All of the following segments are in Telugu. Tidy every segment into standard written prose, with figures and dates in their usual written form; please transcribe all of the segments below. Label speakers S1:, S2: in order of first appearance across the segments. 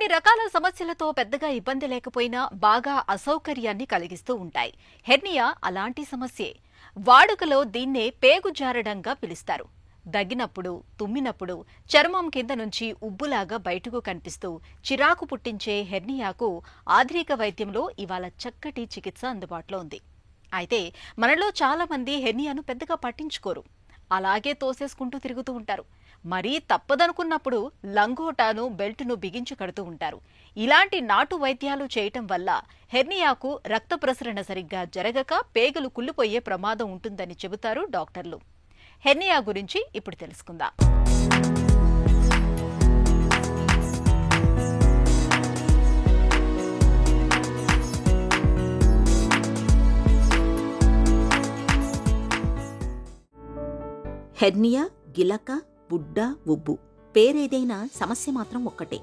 S1: కొన్ని రకాల సమస్యలతో పెద్దగా ఇబ్బంది లేకపోయినా బాగా అసౌకర్యాన్ని కలిగిస్తూ ఉంటాయి. హెర్నియా అలాంటి సమస్యే. వాడుకలో దీన్నే పేగు జారడంగా పిలుస్తారు. దగ్గినప్పుడు, తుమ్మినప్పుడు చర్మం కింద నుంచి ఉబ్బులాగా బయటకు కనిపిస్తూ చిరాకు పుట్టించే హెర్నియాకు ఆధునిక వైద్యంలో ఇవాళ చక్కటి చికిత్స అందుబాటులో ఉంది. అయితే మనలో చాలా మంది హెర్నియాను పెద్దగా పట్టించుకోరు. అలాగే తోసేసుకుంటూ తిరుగుతూ ఉంటారు. మరీ తప్పదనుకున్నప్పుడు లంగోటాను, బెల్టును బిగించి కడుతూ ఉంటారు. ఇలాంటి నాటు వైద్యాలు చేయటం వల్ల హెర్నియాకు రక్త ప్రసరణ సరిగ్గా జరగక పేగులు కుళ్ళిపోయే ప్రమాదం ఉంటుందని చెబుతారు డాక్టర్లు. హెర్నియా గురించి ఇప్పుడు తెలుసుకుందాం.
S2: హెర్నియా, గిలక, బుడ్డ, ఉబ్బు పేరేదైనా సమస్య మాత్రం ఒక్కటే.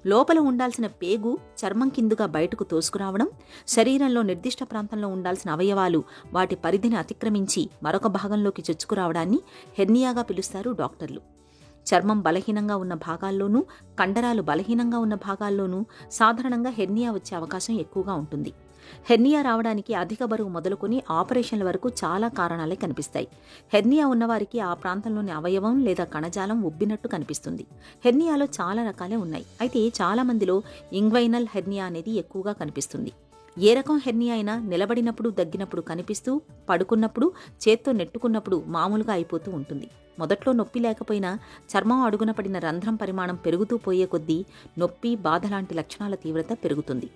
S2: లోపల ఉండాల్సిన పేగు చర్మం కిందుగా బయటకు తోసుకురావడం, శరీరంలో నిర్దిష్ట ప్రాంతంలో ఉండాల్సిన అవయవాలు వాటి పరిధిని అతిక్రమించి మరొక భాగంలోకి చొచ్చుకురావడాన్ని హెర్నియాగా పిలుస్తారు డాక్టర్లు. చర్మం బలహీనంగా ఉన్న భాగాల్లోనూ, కండరాలు బలహీనంగా ఉన్న భాగాల్లోనూ సాధారణంగా హెర్నియా వచ్చే అవకాశం ఎక్కువగా ఉంటుంది. హెర్నియా రావడానికి అధిక బరువు మొదలుకొని ఆపరేషన్ల వరకు చాలా కారణాలే కనిపిస్తాయి. హెర్నియా ఉన్నవారికి ఆ ప్రాంతంలోని అవయవం లేదా కణజాలం ఉబ్బినట్టు కనిపిస్తుంది. హెర్నియాలో చాలా రకాలే ఉన్నాయి. అయితే చాలా మందిలో ఇంగ్వైనల్ హెర్నియా అనేది ఎక్కువగా కనిపిస్తుంది. ఏ రకం హెర్నియా అయినా నిలబడినప్పుడు, దగ్గినప్పుడు కనిపిస్తూ, పడుకున్నప్పుడు, చేత్తో నెట్టుకున్నప్పుడు మామూలుగా అయిపోతూ ఉంటుంది. మొదట్లో నొప్పి లేకపోయినా చర్మం అడుగున పడిన రంధ్రం పరిమాణం పెరుగుతూ పోయే కొద్దీ నొప్పి, బాధ లాంటి లక్షణాల తీవ్రత పెరుగుతుంది.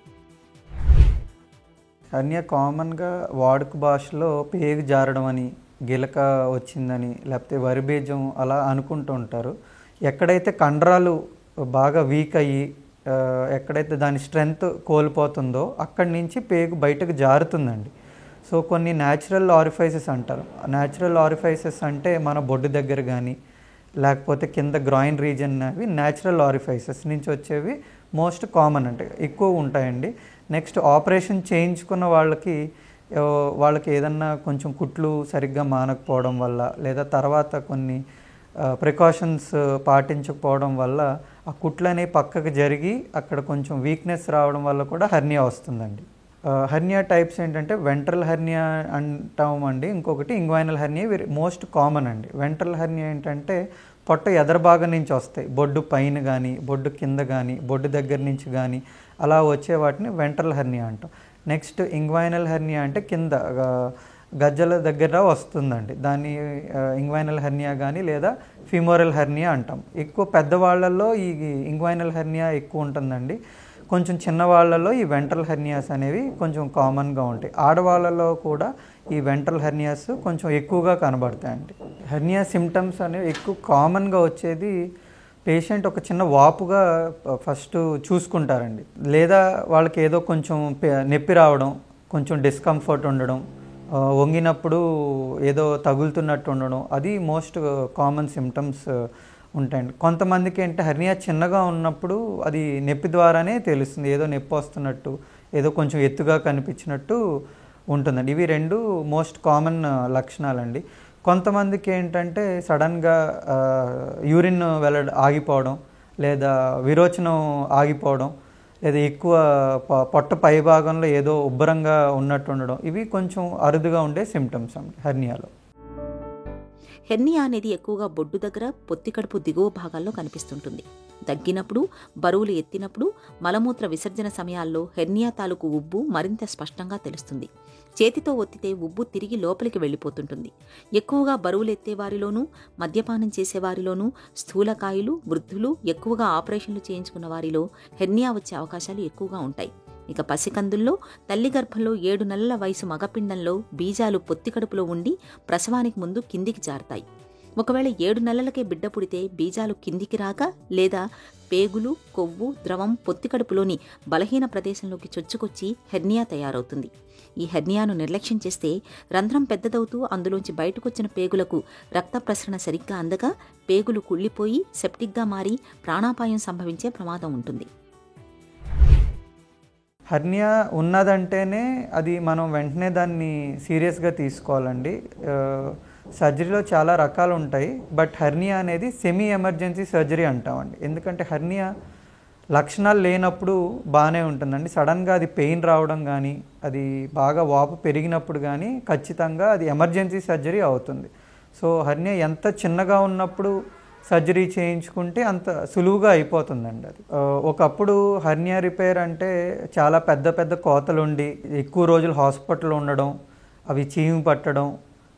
S3: హెర్నియా కామన్గా వాడుక భాషలో పేగు జారడం అని, గిలక వచ్చిందని, లేకపోతే వరిబీజం అలా అనుకుంటూ ఉంటారు. ఎక్కడైతే కండరాలు బాగా వీక్ అయ్యి ఎక్కడైతే దాని స్ట్రెంగ్త్ కోల్పోతుందో అక్కడి నుంచి పేగు బయటకు జారుతుందండి. సో కొన్ని న్యాచురల్ ఆరిఫైసెస్ అంటారు. న్యాచురల్ ఆరిఫైసెస్ అంటే మన బొడ్డు దగ్గర కానీ, లేకపోతే కింద గ్రాయిన్ రీజన్, అవి న్యాచురల్ ఆరిఫైసెస్ నుంచి వచ్చేవి మోస్ట్ కామన్ అంటే ఎక్కువ ఉంటాయండి. నెక్స్ట్ ఆపరేషన్ చేయించుకున్న వాళ్ళకి ఏదన్నా కొంచెం కుట్లు సరిగ్గా మానకపోవడం వల్ల, లేదా తర్వాత కొన్ని ప్రికాషన్స్ పాటించకపోవడం వల్ల ఆ కుట్లు అనేవి పక్కకు జరిగి అక్కడ కొంచెం వీక్నెస్ రావడం వల్ల కూడా హెర్నియా వస్తుందండి. హెర్నియా టైప్స్ ఏంటంటే వెంట్రల్ హెర్నియా అంటామండి, ఇంకొకటి ఇంగ్వైనల్ హెర్నియా. మోస్ట్ కామన్ అండి. వెంట్రల్ హెర్నియా ఏంటంటే పొట్ట ఎదర భాగం నుంచి వస్తాయి, బొడ్డు పైన కానీ, బొడ్డు కింద కానీ, బొడ్డు దగ్గర నుంచి కానీ అలా వచ్చే వాటిని వెంట్రల్ హెర్నియా అంటాం. నెక్స్ట్ ఇంగ్వైనల్ హెర్నియా అంటే కింద గజ్జల దగ్గర వస్తుందండి. దాన్ని ఇంగ్వైనల్ హెర్నియా కానీ లేదా ఫిమోరల్ హెర్నియా అంటాం. ఎక్కువ పెద్దవాళ్లలో ఈ ఇంగ్వైనల్ హెర్నియా ఎక్కువ ఉంటుందండి. కొంచెం చిన్నవాళ్లలో ఈ వెంట్రల్ హెర్నియాస్ అనేవి కొంచెం కామన్గా ఉంటాయి. ఆడవాళ్ళలో కూడా ఈ వెంట్రల్ హెర్నియాస్ కొంచెం ఎక్కువగా కనబడతాయండి. హెర్నియా సిమ్టమ్స్ అనేవి ఎక్కువ కామన్గా వచ్చేది పేషెంట్ ఒక చిన్న వాపుగా ఫస్ట్ చూసుకుంటారండి, లేదా వాళ్ళకి ఏదో కొంచెం నొప్పి రావడం, కొంచెం డిస్కంఫర్ట్ ఉండడం, వంగినప్పుడు ఏదో తగులుతున్నట్టు ఉండడం, అది మోస్ట్ కామన్ సిమ్టమ్స్ ఉంటాయండి. కొంతమందికి ఏంటంటే హెర్నియా చిన్నగా ఉన్నప్పుడు అది నొప్పి ద్వారానే తెలుస్తుంది, ఏదో నొప్పి వస్తున్నట్టు, ఏదో కొంచెం ఎత్తుగా కనిపించినట్టు ఉంటుందండి. ఇవి రెండు మోస్ట్ కామన్ లక్షణాలండి. కొంతమందికి ఏంటంటే సడన్గా యూరిన్ ఆగిపోవడం, లేదా విరోచనం ఆగిపోవడం, లేదా ఎక్కువ పొట్ట పై భాగంలో ఏదో ఉబ్బరంగా ఉన్నట్టు ఉండడం, ఇవి కొంచెం అరుదుగా ఉండే సిమ్టమ్స్ అండి హెర్నియాలో.
S2: హెర్నియా అనేది ఎక్కువగా బొడ్డు దగ్గర, పొత్తి కడుపు దిగువ భాగాల్లో కనిపిస్తుంటుంది. దగ్గినప్పుడు, బరువులు ఎత్తినప్పుడు, మలమూత్ర విసర్జన సమయాల్లో హెర్నియా తాలూకు ఉబ్బు మరింత స్పష్టంగా తెలుస్తుంది. చేతితో ఒత్తితే ఉబ్బు తిరిగి లోపలికి వెళ్ళిపోతుంటుంది. ఎక్కువగా బరువులు ఎత్తేవారిలోనూ, మద్యపానం చేసేవారిలోనూ, స్థూలకాయులు, వృద్ధులు, ఎక్కువగా ఆపరేషన్లు చేయించుకున్న వారిలో హెర్నియా వచ్చే అవకాశాలు ఎక్కువగా ఉంటాయి. ఇక పసికందుల్లో, తల్లి గర్భంలో 7 నెలల వయసు మగపిండంలో బీజాలు పొత్తి కడుపులో ఉండి ప్రసవానికి ముందు కిందికి జారుతాయి. ఒకవేళ 7 నెలలకే బిడ్డ పుడితే బీజాలు కిందికి రాక, లేదా పేగులు, కొవ్వు, ద్రవం పొత్తి కడుపులోని బలహీన ప్రదేశంలోకి చొచ్చుకొచ్చి హెర్నియా తయారవుతుంది. ఈ హెర్నియాను నిర్లక్ష్యం చేస్తే రంధ్రం పెద్దదవుతూ అందులోంచి బయటకొచ్చిన పేగులకు రక్త ప్రసరణ సరిగ్గా అందగా పేగులు కుళ్ళిపోయి సెప్టిక్గా మారి ప్రాణాపాయం సంభవించే ప్రమాదం ఉంటుంది.
S3: హెర్నియా ఉన్నదంటేనే అది మనం వెంటనే దాన్ని సీరియస్గా తీసుకోవాలండి. సర్జరీలో చాలా రకాలు ఉంటాయి, బట్ హెర్నియా అనేది సెమీ ఎమర్జెన్సీ సర్జరీ అంటామండి. ఎందుకంటే హెర్నియా లక్షణాలు లేనప్పుడు బాగానే ఉంటుందండి. సడన్గా అది పెయిన్ రావడం కానీ, అది బాగా వాపు పెరిగినప్పుడు కానీ ఖచ్చితంగా అది ఎమర్జెన్సీ సర్జరీ అవుతుంది. సో హెర్నియా ఎంత చిన్నగా ఉన్నప్పుడు సర్జరీ చేయించుకుంటే అంత సులువుగా అయిపోతుందండి అది. ఒకప్పుడు హెర్నియా రిపేర్ అంటే చాలా పెద్ద పెద్ద కోతలుండి ఎక్కువ రోజులు హాస్పిటల్ ఉండడం, అవి చీము పట్టడం,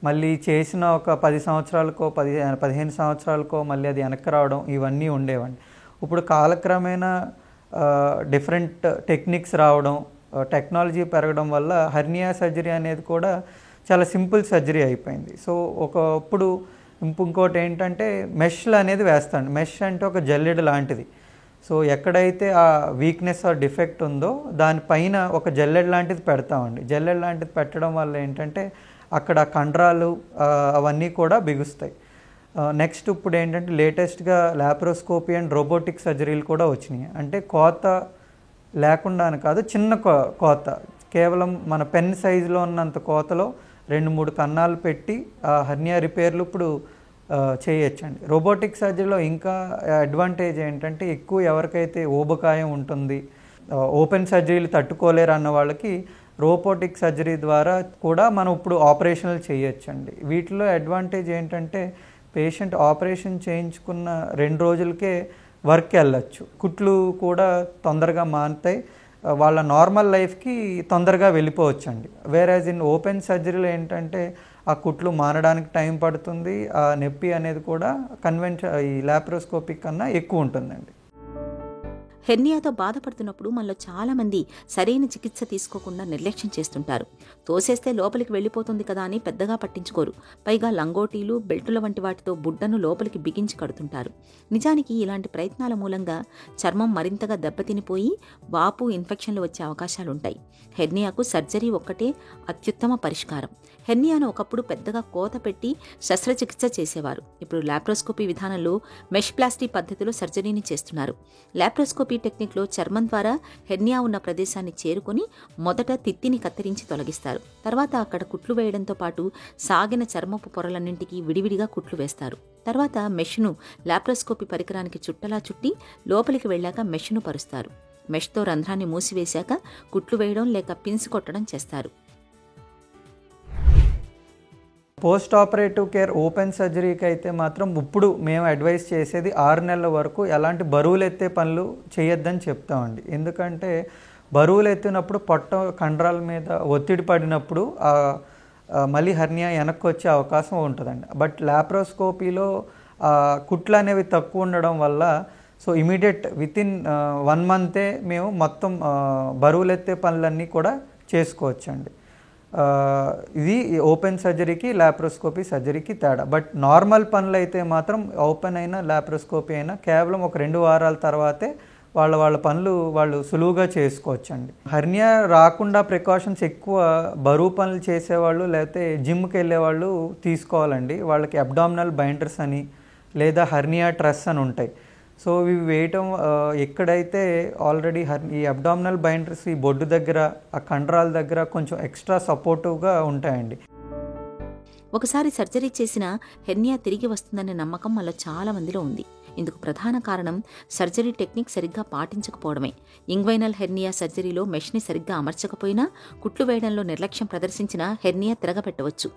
S3: మళ్ళీ చేసిన ఒక 10 సంవత్సరాలకో 15 సంవత్సరాలకో మళ్ళీ అది వెనక్కి రావడం, ఇవన్నీ ఉండేవండి. ఇప్పుడు కాలక్రమేణా డిఫరెంట్ టెక్నిక్స్ రావడం, టెక్నాలజీ పెరగడం వల్ల హెర్నియా సర్జరీ అనేది కూడా చాలా సింపుల్ సర్జరీ అయిపోయింది. సో ఒకప్పుడు ఇంకోటి ఏంటంటే మెష్లు అనేది వేస్తాండి. మెష్ అంటే ఒక జల్లెడ లాంటిది. సో ఎక్కడైతే ఆ వీక్నెస్ ఆర్ డిఫెక్ట్ ఉందో దానిపైన ఒక జల్లెడ లాంటిది పెడతామండి. జల్లెడ లాంటిది పెట్టడం వల్ల ఏంటంటే అక్కడ కండరాలు అవన్నీ కూడా బిగుస్తాయి. నెక్స్ట్ ఇప్పుడు ఏంటంటే లేటెస్ట్గా లాప్రోస్కోపీ అండ్ రోబోటిక్ సర్జరీలు కూడా వచ్చినాయి. అంటే కోత లేకుండా అని కాదు, చిన్న కోత, కేవలం మన పెన్ సైజులో ఉన్నంత కోతలో 2-3 కన్నాలు పెట్టి హెర్నియా రిపేర్లు ఇప్పుడు చేయొచ్చండి. రోబోటిక్ సర్జరీలో ఇంకా అడ్వాంటేజ్ ఏంటంటే ఎక్కువ ఎవరికైతే ఊబకాయం ఉంటుంది, ఓపెన్ సర్జరీలు తట్టుకోలేరు అన్న వాళ్ళకి రోబోటిక్ సర్జరీ ద్వారా కూడా మనం ఇప్పుడు ఆపరేషన్లు చేయొచ్చండి. వీటిలో అడ్వాంటేజ్ ఏంటంటే పేషెంట్ ఆపరేషన్ చేయించుకున్న 2 రోజులకే వర్క్ వెళ్ళచ్చు, కుట్లు కూడా తొందరగా మానుతాయి, వాళ్ళ నార్మల్ లైఫ్కి తొందరగా వెళ్ళిపోవచ్చండి. వేరేజ్ ఇన్ ఓపెన్ సర్జరీలో ఏంటంటే ఆ కుట్లు మానడానికి టైం పడుతుంది, ఆ నొప్పి అనేది కూడా ఈ లాప్రోస్కోపిక్ కన్నా ఎక్కువ ఉంటుందండి.
S2: హెర్నియాతో బాధపడుతున్నప్పుడు మనలో చాలామంది సరైన చికిత్స తీసుకోకుండా నిర్లక్ష్యం చేస్తుంటారు. తోసేస్తే లోపలికి వెళ్ళిపోతుంది కదా అని పెద్దగా పట్టించుకోరు. పైగా లంగోటీలు, బెల్టుల వంటి వాటితో బుడ్డను లోపలికి బిగించి కడుతుంటారు. నిజానికి ఇలాంటి ప్రయత్నాల మూలంగా చర్మం మరింతగా దెబ్బతినిపోయి వాపు, ఇన్ఫెక్షన్లు వచ్చే అవకాశాలుంటాయి. హెర్నియాకు సర్జరీ ఒక్కటే అత్యుత్తమ పరిష్కారం. హెర్నియాను ఒకప్పుడు పెద్దగా కోత పెట్టి శస్త్రచికిత్స చేసేవారు. ఇప్పుడు లాప్రోస్కోపీ విధానంలో మెష్ ప్లాస్టీ పద్ధతిలో సర్జరీని చేస్తున్నారు. లాప్రోస్కోపీ టెక్నిక్లో చర్మం ద్వారా హెర్నియా ఉన్న ప్రదేశాన్ని చేరుకొని మొదట తిత్తిని కత్తిరించి తొలగిస్తారు. తర్వాత అక్కడ కుట్లు వేయడంతో పాటు సాగిన చర్మపు పొరలన్నింటికీ విడివిడిగా కుట్లు వేస్తారు. తర్వాత మెష్ను లాప్రోస్కోపీ పరికరానికి చుట్టలా చుట్టి లోపలికి వెళ్ళాక మెష్ను పరుస్తారు. మెష్తో రంధ్రాన్ని మూసివేశాక కుట్లు వేయడం లేక పిన్స్ కొట్టడం చేస్తారు.
S3: పోస్ట్ ఆపరేటివ్ కేర్ ఓపెన్ సర్జరీకి అయితే మాత్రం ఇప్పుడు మేము అడ్వైస్ చేసేది 6 నెలల వరకు ఎలాంటి బరువులు ఎత్తే పనులు చేయొద్దని చెప్తామండి. ఎందుకంటే బరువులు ఎత్తినప్పుడు పొట్ట కండరాల మీద ఒత్తిడి పడినప్పుడు మళ్ళీ హెర్నియా వెనక్కి వచ్చే అవకాశం ఉంటుందండి. బట్ లాప్రోస్కోపీలో కుట్లు అనేవి తక్కువ ఉండడం వల్ల సో ఇమీడియట్ వితిన్ 1 మంతే మేము మొత్తం బరువులు ఎత్తే పనులన్నీ కూడా చేసుకోవచ్చండి. ఇది ఓపెన్ సర్జరీకి లాప్రోస్కోపీ సర్జరీకి తేడా. బట్ నార్మల్ పనులు అయితే మాత్రం ఓపెన్ అయినా లాప్రోస్కోపీ అయినా కేవలం ఒక 2 వారాల తర్వాతే వాళ్ళ పనులు వాళ్ళు సులువుగా చేసుకోవచ్చండి. హెర్నియా రాకుండా ప్రికాషన్స్ ఎక్కువ బరువు పనులు చేసేవాళ్ళు లేకపోతే జిమ్కి వెళ్ళేవాళ్ళు తీసుకోవాలండి. వాళ్ళకి అబ్డామినల్ బైండర్స్ అని లేదా హెర్నియా ట్రస్ అని ఉంటాయి. సో ఇవి వేయటం ఎక్కడైతే ఆల్రెడీ ఈ అబ్డామినల్ బైండర్స్ ఈ బొడ్డు దగ్గర, ఆ కండరాల దగ్గర కొంచెం ఎక్స్ట్రా సపోర్టివ్గా ఉంటాయండి.
S2: ఒకసారి సర్జరీ చేసిన హెర్నియా తిరిగి వస్తుందనే నమ్మకం మనలో చాలా మందిలో ఉంది. ఇందుకు ప్రధాన కారణం సర్జరీ టెక్నిక్ సరిగ్గా పాటించకపోవడమే. ఇంగ్వైనల్ హెర్నియా సర్జరీలో మెష్ని సరిగ్గా అమర్చకపోయినా, కుట్లు వేయడంలో నిర్లక్ష్యం ప్రదర్శించినా హెర్నియా తిరగబెట్టవచ్చు.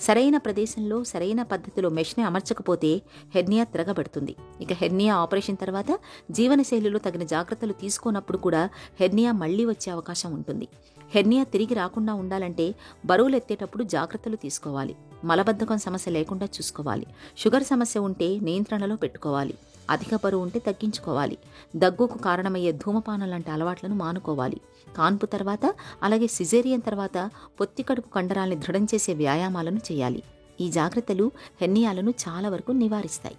S2: సరైన ప్రదేశంలో సరైన పద్ధతిలో మెష్ని అమర్చకపోతే హెర్నియా తిరగబెడుతుంది. ఇక హెర్నియా ఆపరేషన్ తర్వాత జీవనశైలిలో తగిన జాగ్రత్తలు తీసుకోనప్పుడు కూడా హెర్నియా మళ్లీ వచ్చే అవకాశం ఉంటుంది. హెర్నియా తిరిగి రాకుండా ఉండాలంటే బరువులు ఎత్తేటప్పుడు జాగ్రత్తలు తీసుకోవాలి. మలబద్ధకం సమస్య లేకుండా చూసుకోవాలి. షుగర్ సమస్య ఉంటే నియంత్రణలో పెట్టుకోవాలి. అధిక బరువు ఉంటే తగ్గించుకోవాలి. దగ్గుకు కారణమయ్యే ధూమపానం లాంటి అలవాట్లను మానుకోవాలి. కాన్పు తర్వాత అలాగే సిజేరియన్ తర్వాత పొత్తికడుపు కండరాల్ని దృఢం చేసే వ్యాయామాలను చేయాలి. ఈ జాగ్రత్తలు హెర్నియాలను చాలా వరకు నివారిస్తాయి.